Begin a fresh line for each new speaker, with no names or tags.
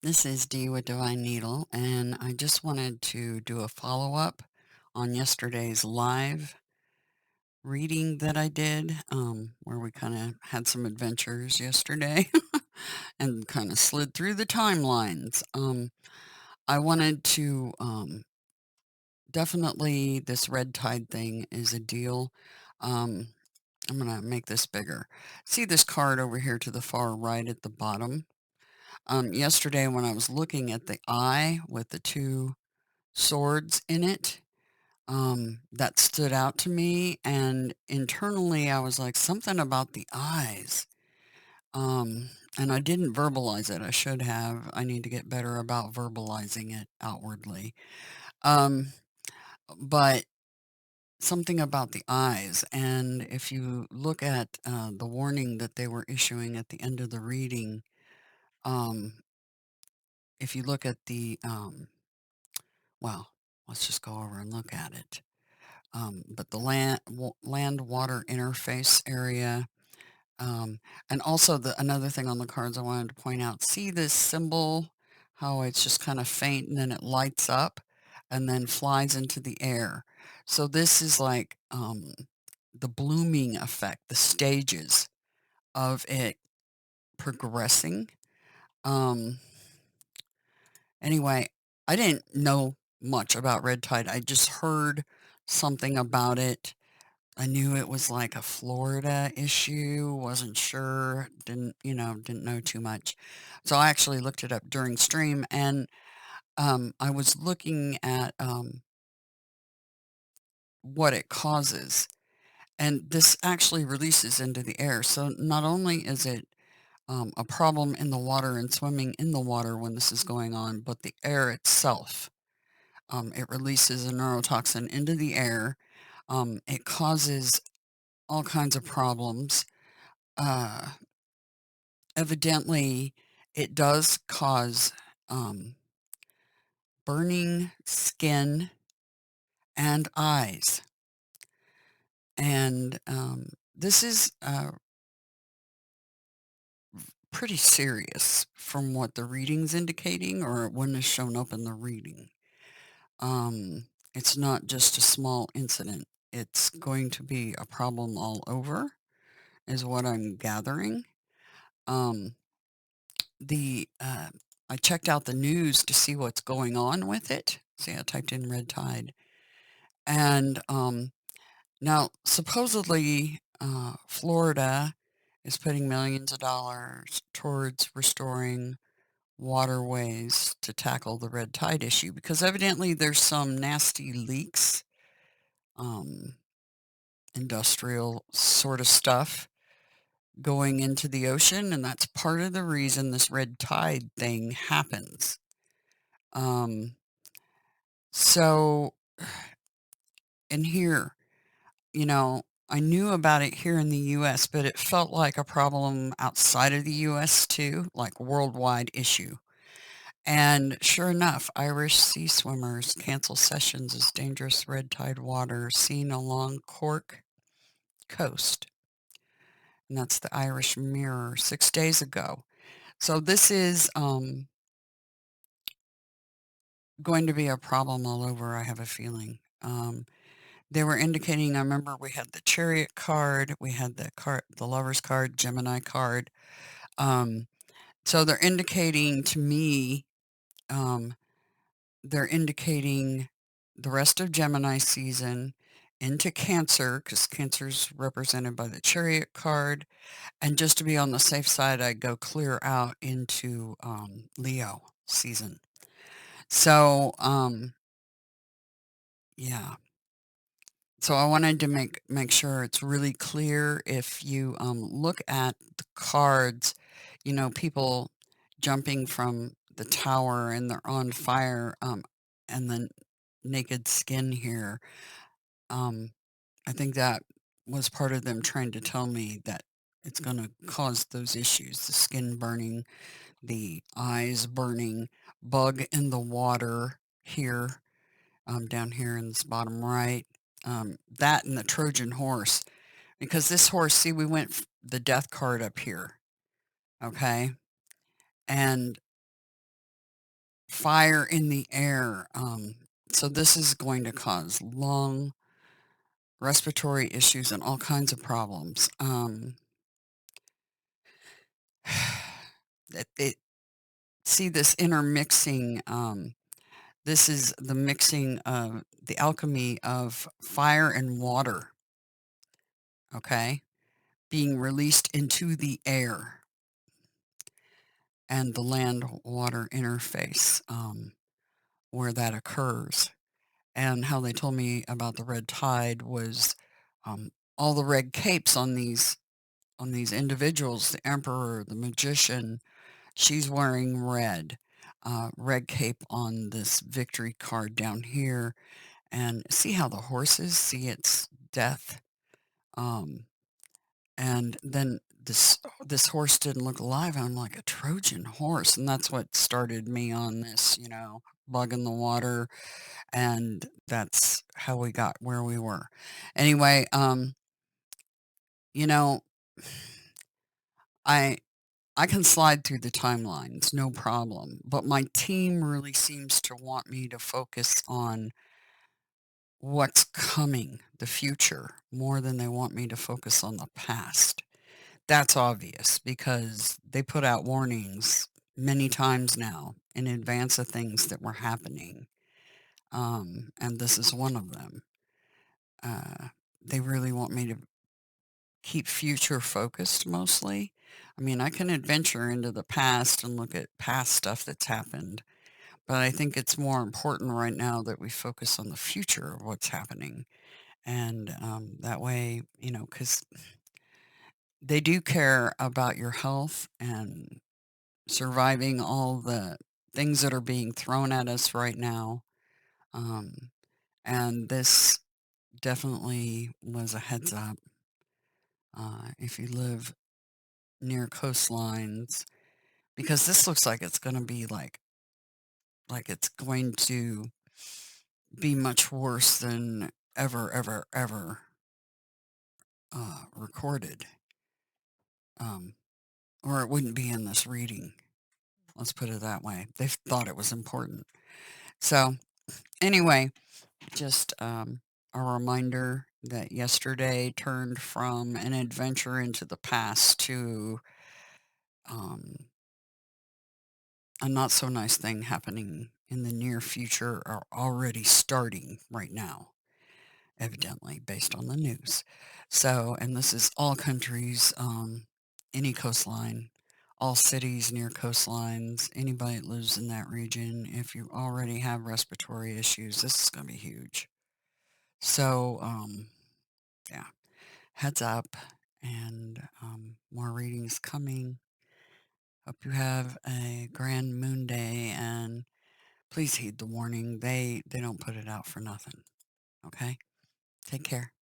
This is Dee with Divine Needle, and I just wanted to do a follow up on yesterday's live reading that I did, where we kind of had some adventures yesterday and kind of slid through the timelines. I wanted to definitely, this red tide thing is a deal. Um, I'm going to make this bigger. See this card over here to the far right at the bottom? Yesterday, when I was looking at the eye with the two swords in it, that stood out to me, and internally, I was like, "Something about the eyes." And I didn't verbalize it, I should have. I need to get better about verbalizing it outwardly. Um, but something about the eyes, and if you look at, the warning that they were issuing at the end of the reading, um, if you look at the, well, let's just go over and look at it. But the land water interface area, um, and also another thing on the cards I wanted to point out. See this symbol, how it's just kind of faint and then it lights up and then flies into the air. So this is like the blooming effect, the stages of it progressing. Um, anyway, I didn't know much about red tide. I just heard something about it. I knew it was like a Florida issue, wasn't sure, didn't know too much. So I actually looked it up during stream, and I was looking at what it causes. And this actually releases into the air. So not only is it a problem in the water and swimming in the water when this is going on, but the air itself. It releases a neurotoxin into the air. It causes all kinds of problems. Uh, Evidently, it does cause burning skin and eyes. And this is pretty serious from what the reading's indicating or when it's shown up in the reading. It's not just a small incident, it's going to be a problem all over, is what I'm gathering. Um, the I checked out the news to see what's going on with it. See, I typed in red tide, and now supposedly Florida is putting millions of dollars towards restoring waterways to tackle the red tide issue because evidently there's some nasty leaks, um, industrial sort of stuff going into the ocean, and that's part of the reason this red tide thing happens. Um, so, and here, I knew about it here in the US, but it felt like a problem outside of the US too, like worldwide issue. And sure enough, Irish sea swimmers cancel sessions as dangerous red tide water seen along Cork coast. And that's the Irish Mirror 6 days ago. So this is going to be a problem all over, I have a feeling. They were indicating, I remember we had the Chariot card, we had the Lover's card, Gemini card. Um, so they're indicating to me, um, they're indicating the rest of Gemini season into Cancer, because Cancer's represented by the Chariot card. And just to be on the safe side, I'd go clear out into Leo season. So, yeah. So I wanted to make sure it's really clear. If you look at the cards, people jumping from the tower and they're on fire, and the naked skin here. Um, I think that was part of them trying to tell me that it's going to cause those issues: the skin burning, the eyes burning, bug in the water here, down here in this bottom right. That and the Trojan horse, because this horse, see, we went the death card up here, okay? And fire in the air. So this is going to cause lung, respiratory issues, and all kinds of problems. It see this intermixing. This is the mixing of the alchemy of fire and water. Okay, being released into the air and the land water interface, where that occurs. And how they told me about the red tide was, um, all the red capes on these individuals, the emperor, the magician, she's wearing red, red cape on this victory card down here. And see how the horses see its death. Um, and then this horse didn't look alive. I'm like, a Trojan horse, and that's what started me on this, bug in the water, and that's how we got where we were. Anyway, you know, I I can slide through the timelines, no problem, but my team really seems to want me to focus on what's coming, the future, more than they want me to focus on the past. That's obvious because they put out warnings many times now in advance of things that were happening, and this is one of them. Uh, they really want me to keep future focused mostly. I mean, I can adventure into the past and look at past stuff that's happened, but I think it's more important right now that we focus on the future of what's happening. And that way, because they do care about your health and surviving all the things that are being thrown at us right now. Um, and this definitely was a heads up. If you live near coastlines, because this looks like it's going to be like it's going to be much worse than ever recorded, um, or it wouldn't be in this reading. Let's put it that way. They thought it was important. So anyway, just a reminder that yesterday turned from an adventure into the past to um, a not so nice thing happening in the near future, or already starting right now, evidently, based on the news. So, and this is all countries, any coastline, all cities near coastlines, anybody that lives in that region. If you already have respiratory issues, this is going to be huge. So, yeah, heads up, and more readings coming. Hope you have a grand moon day, and please heed the warning. They don't put it out for nothing. Okay? Take care.